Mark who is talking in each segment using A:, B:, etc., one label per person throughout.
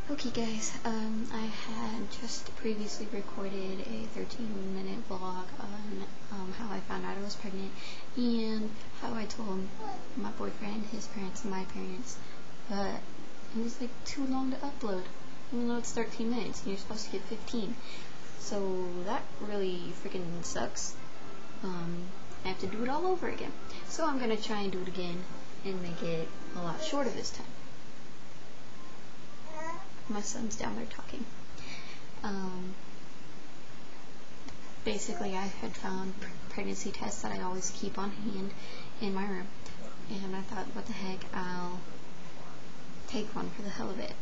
A: Okay guys, I had just previously recorded a 13-minute vlog on how I found out I was pregnant and how I told my boyfriend, his parents, and my parents, but it was like too long to upload, even though it's 13 minutes and you're supposed to get 15. So that really freaking sucks. I have to do it all over again. So I'm gonna try and do it again and make it a lot shorter this time. My son's down there talking. Basically, I had found pregnancy tests that I always keep on hand in my room, and I thought, what the heck, I'll take one for the hell of it.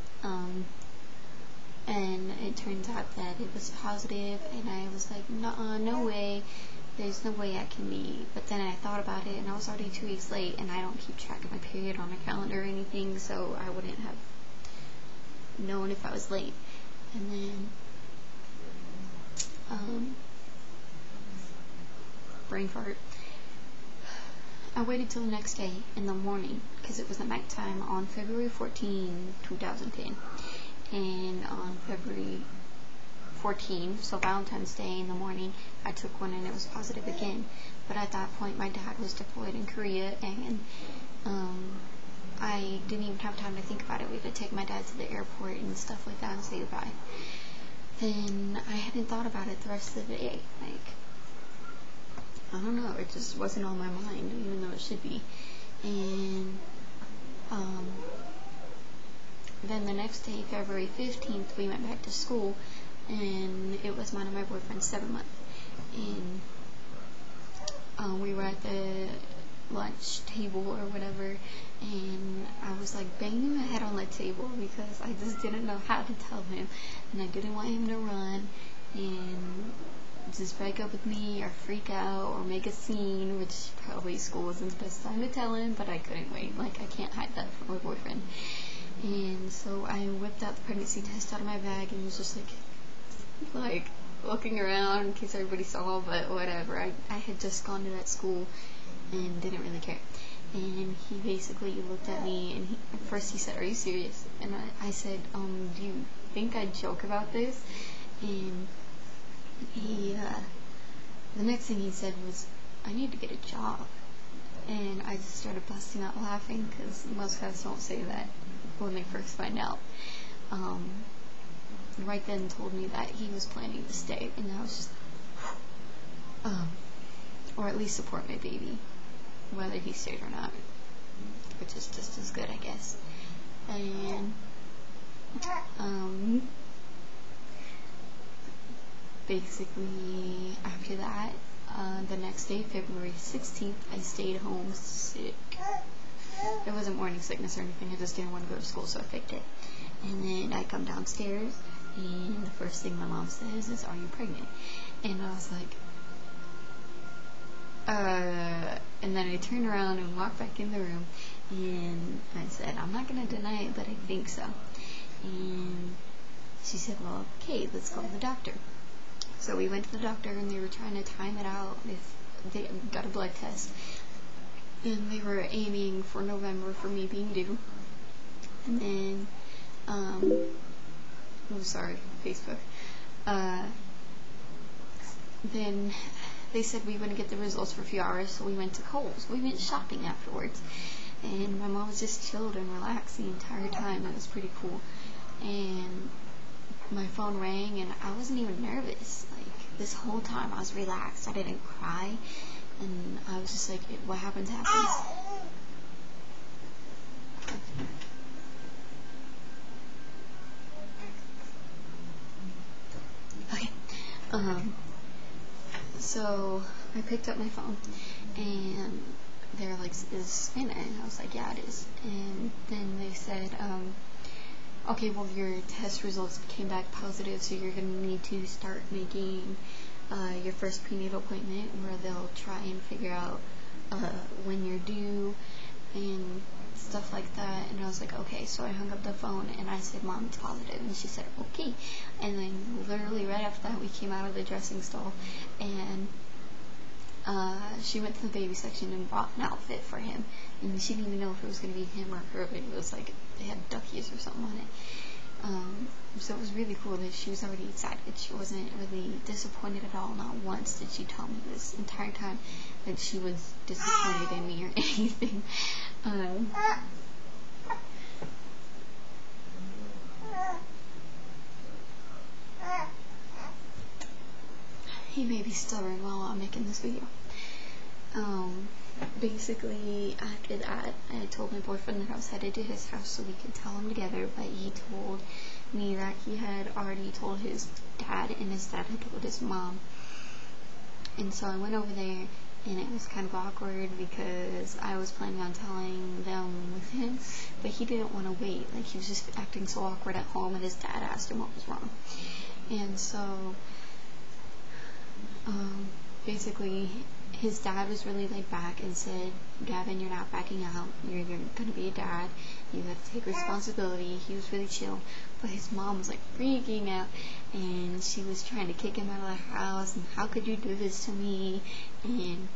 A: And it turns out that it was positive, and I was like, no way, there's no way I can be. But then I thought about it, and I was already 2 weeks late, and I don't keep track of my period on my calendar or anything, so I wouldn't have known if I was late. And then brain fart, I waited till the next day in the morning because it was at nighttime on February 14, 2010, and on February 14, so Valentine's Day, in the morning I took one and it was positive again. But at that point my dad was deployed in Korea, and I didn't even have time to think about it. We had to take my dad to the airport and stuff like that and say goodbye. Then I hadn't thought about it the rest of the day. I don't know, it just wasn't on my mind, even though it should be. And then the next day, February 15th, we went back to school, and it was mine and my boyfriend's 7th month. And we were at the lunch table or whatever, and I was like banging my head on the table because I just didn't know how to tell him, and I didn't want him to run and just break up with me or freak out or make a scene, which probably school wasn't the best time to tell him, but I couldn't wait. I can't hide that from my boyfriend. And so I whipped out the pregnancy test out of my bag and was just like looking around in case everybody saw, but whatever. I had just gone to that school and didn't really care. And he basically looked at me, and at first he said, "Are you serious?" And I said, "Do you think I joke about this?" And he, the next thing he said was, "I need to get a job." And I just started busting out laughing, because most guys don't say that when they first find out. Right then told me that he was planning to stay, and I was just, or at least support my baby, whether he stayed or not, which is just as good, I guess. And basically after that, the next day, February 16th, I stayed home sick. It wasn't morning sickness or anything, I just didn't want to go to school, so I faked it. And then I come downstairs, and the first thing my mom says is, "Are you pregnant?" And I was like, and then I turned around and walked back in the room, and I said, "I'm not going to deny it, but I think so." And she said, "Well, okay, let's go to the doctor." So we went to the doctor, and they were trying to time it out if they got a blood test, and they were aiming for November for me being due. And then sorry, Facebook. Then they said we wouldn't get the results for a few hours, so we went to Kohl's. We went shopping afterwards, and my mom was just chilled and relaxed the entire time. It was pretty cool. And my phone rang, and I wasn't even nervous. This whole time I was relaxed. I didn't cry, and I was just like, what happens happens. Okay. So I picked up my phone, and they're like, "Is Savannah?" And I was like, "Yeah, it is." And then they said, "Okay, well, your test results came back positive, so you're going to need to start making your first prenatal appointment, where they'll try and figure out when you're due and stuff like that." And I was like, "Okay." So I hung up the phone, and I said, "Mom, it's positive." And she said, "Okay." And then literally right after that, we came out of the dressing stall, and she went to the baby section and bought an outfit for him, and she didn't even know if it was going to be him or her, but it was like they had duckies or something on it. So it was really cool that she was already excited. She wasn't really disappointed at all. Not once did she tell me this entire time that she was disappointed in me or anything. He may be stubborn while I'm making this video. Basically, after that, I told my boyfriend that I was headed to his house so we could tell him together, but he told me that he had already told his dad, and his dad had told his mom. And so I went over there, and it was kind of awkward because I was planning on telling them with him, but he didn't want to wait. Like, he was just acting so awkward at home, and his dad asked him what was wrong. And so, basically, his dad was really laid back and said, Gavin, you're not backing out. You're going to be a dad. You have to take responsibility. He was really chill. But his mom was like freaking out, and she was trying to kick him out of the house, and how could you do this to me? And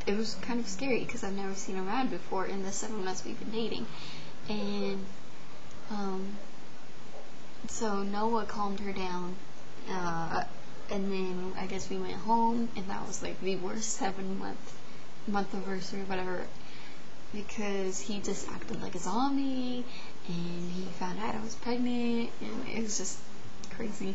A: it was kind of scary because I've never seen him around before in the 7 months we've been dating. And so Noah calmed her down. And then I guess we went home, and that was like the worst 7-month anniversary or whatever, because he just acted like a zombie, and he found out I was pregnant, and it was just crazy.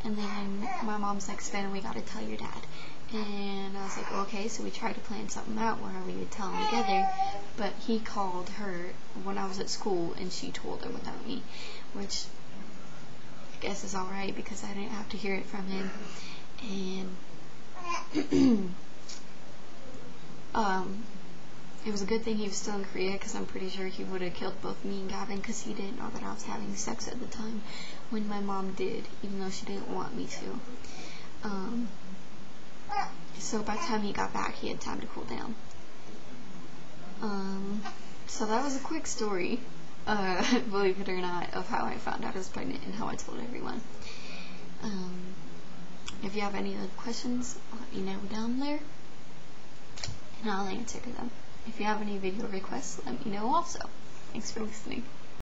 A: And then my mom's like, Sven, we gotta tell your dad. And I was like, okay. So we tried to plan something out where we would tell him together, but he called her when I was at school, and she told her without me, which I guess is alright because I didn't have to hear it from him. And it was a good thing he was still in Korea, because I'm pretty sure he would have killed both me and Gavin, because he didn't know that I was having sex at the time when my mom did, even though she didn't want me to. So by the time he got back, he had time to cool down. So that was a quick story, believe it or not, of how I found out I was pregnant and how I told everyone. If you have any other questions, let me know down there, and I'll answer them. If you have any video requests, let me know also. Thanks for listening.